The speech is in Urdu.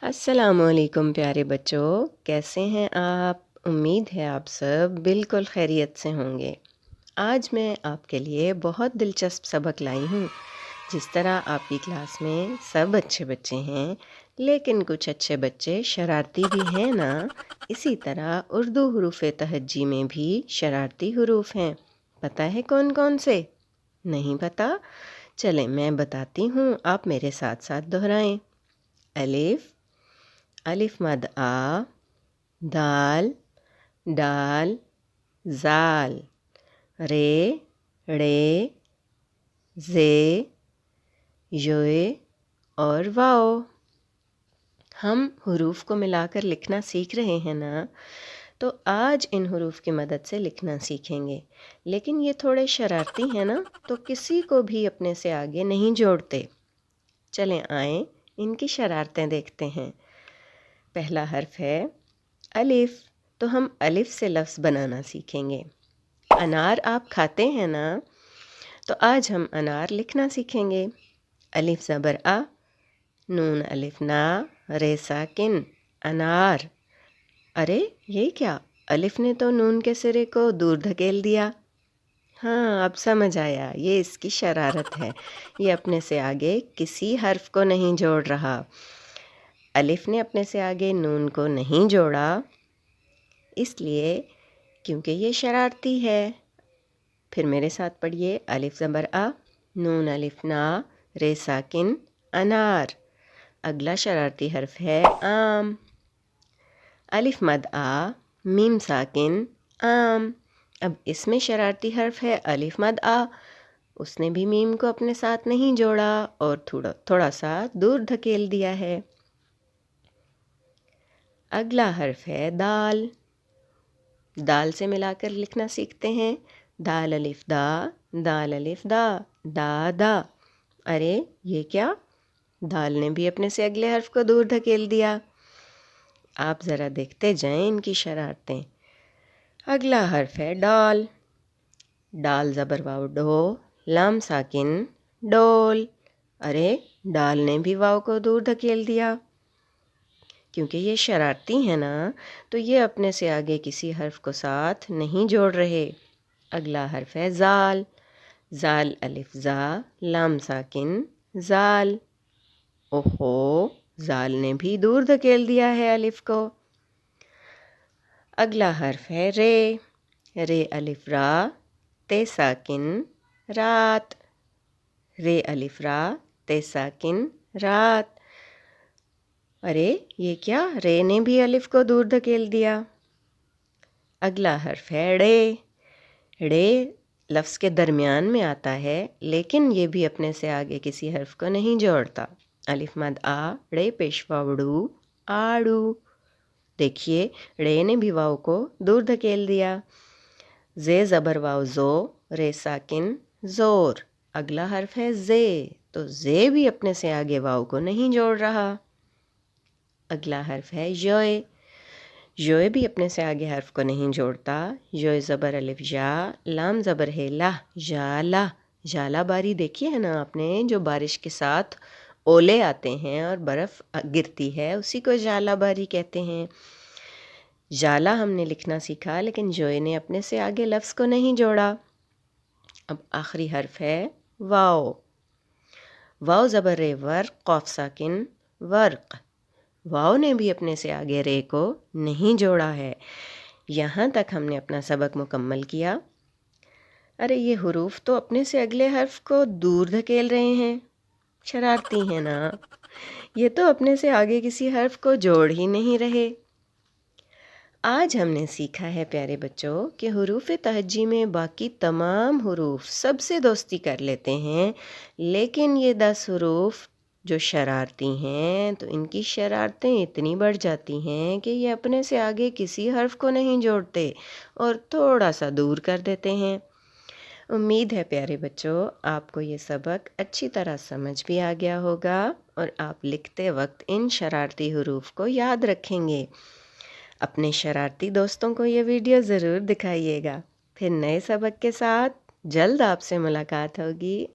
السلام علیکم پیارے بچوں، کیسے ہیں آپ؟ امید ہے آپ سب بالکل خیریت سے ہوں گے۔ آج میں آپ کے لیے بہت دلچسپ سبق لائی ہوں۔ جس طرح آپ کی کلاس میں سب اچھے بچے ہیں، لیکن کچھ اچھے بچے شرارتی بھی ہیں نا، اسی طرح اردو حروف تہجی میں بھی شرارتی حروف ہیں۔ پتہ ہے کون کون سے؟ نہیں پتہ؟ چلیں میں بتاتی ہوں، آپ میرے ساتھ ساتھ دہرائیں۔ الف، الف مد آ، دال، ڈال، زال، رے، ڑے، زے، یوئے اور واؤ۔ ہم حروف کو ملا کر لکھنا سیکھ رہے ہیں نا، تو آج ان حروف کی مدد سے لکھنا سیکھیں گے۔ لیکن یہ تھوڑے شرارتی ہیں نا، تو کسی کو بھی اپنے سے آگے نہیں جوڑتے۔ چلیں آئیں ان کی شرارتیں دیکھتے ہیں۔ پہلا حرف ہے الف، تو ہم الف سے لفظ بنانا سیکھیں گے۔ انار آپ کھاتے ہیں نا، تو آج ہم انار لکھنا سیکھیں گے۔ الف زبر آ، نون الف نا، رے ساکن، انار۔ ارے یہ کیا؟ الف نے تو نون کے سرے کو دور دھکیل دیا۔ ہاں اب سمجھ آیا، یہ اس کی شرارت ہے۔ یہ اپنے سے آگے کسی حرف کو نہیں جوڑ رہا۔ الف نے اپنے سے آگے نون کو نہیں جوڑا، اس لیے کیونکہ یہ شرارتی ہے۔ پھر میرے ساتھ پڑھیے، الف زبر آ، نون الف نا، رے ساکن، انار۔ اگلا شرارتی حرف ہے آم۔ الف مد آ، میم ساکن، آم۔ اب اس میں شرارتی حرف ہے الف مد آ، اس نے بھی میم کو اپنے ساتھ نہیں جوڑا اور تھوڑا سا دور دھکیل دیا ہے۔ اگلا حرف ہے دال۔ دال سے ملا کر لکھنا سیکھتے ہیں۔ دال الف دا، دال الف دا، دا دا۔ ارے یہ کیا؟ دال نے بھی اپنے سے اگلے حرف کو دور دھکیل دیا۔ آپ ذرا دیکھتے جائیں ان کی شرارتیں۔ اگلا حرف ہے ڈال۔ ڈال زبر واو ڈو، لام ساکن، ڈول۔ ارے ڈال نے بھی واو کو دور دھکیل دیا۔ کیونکہ یہ شرارتی ہیں نا، تو یہ اپنے سے آگے کسی حرف کو ساتھ نہیں جوڑ رہے۔ اگلا حرف ہے زال۔ زال الف زا، لام ساکن، زال۔ اوہو، زال نے بھی دور دھکیل دیا ہے الف کو۔ اگلا حرف ہے رے۔ رے الف را، تے ساکن، رات۔ رے الف را، تے ساکن، رات۔ ارے یہ کیا؟ رے نے بھی الف کو دور دھکیل دیا۔ اگلا حرف ہے ڑے۔ ڑے لفظ کے درمیان میں آتا ہے، لیکن یہ بھی اپنے سے آگے کسی حرف کو نہیں جوڑتا۔ الف مد آ، ڑے پیش واو ڑو، آڑو۔ دیکھیے ڑے نے بھی واو کو دور دھکیل دیا۔ زے زبر واو زو، رے ساکن، زور۔ اگلا حرف ہے زے، تو زے بھی اپنے سے آگے واو کو نہیں جوڑ رہا۔ اگلا حرف ہے یوئے۔ یوئے بھی اپنے سے آگے حرف کو نہیں جوڑتا۔ یوئے زبر الف جا، لام زبر ہے لا، جالا۔ جالا باری دیکھی ہے نا آپ نے، جو بارش کے ساتھ اولے آتے ہیں اور برف گرتی ہے، اسی کو جالا باری کہتے ہیں۔ جالا ہم نے لکھنا سیکھا، لیکن یوئے نے اپنے سے آگے لفظ کو نہیں جوڑا۔ اب آخری حرف ہے واو۔ واو زبر رے ورق، قاف ساکن، ورق۔ واو نے بھی اپنے سے آگے رے کو نہیں جوڑا ہے۔ یہاں تک ہم نے اپنا سبق مکمل کیا۔ ارے یہ حروف تو اپنے سے اگلے حرف کو دور دھکیل رہے ہیں، شرارتی ہیں نا۔ یہ تو اپنے سے آگے کسی حرف کو جوڑ ہی نہیں رہے۔ آج ہم نے سیکھا ہے پیارے بچوں کہ حروف تہجی میں باقی تمام حروف سب سے دوستی کر لیتے ہیں، لیکن یہ 10 حروف جو شرارتی ہیں، تو ان کی شرارتیں اتنی بڑھ جاتی ہیں کہ یہ اپنے سے آگے کسی حرف کو نہیں جوڑتے اور تھوڑا سا دور کر دیتے ہیں۔ امید ہے پیارے بچوں آپ کو یہ سبق اچھی طرح سمجھ بھی آ گیا ہوگا اور آپ لکھتے وقت ان شرارتی حروف کو یاد رکھیں گے۔ اپنے شرارتی دوستوں کو یہ ویڈیو ضرور دکھائیے گا۔ پھر نئے سبق کے ساتھ جلد آپ سے ملاقات ہوگی۔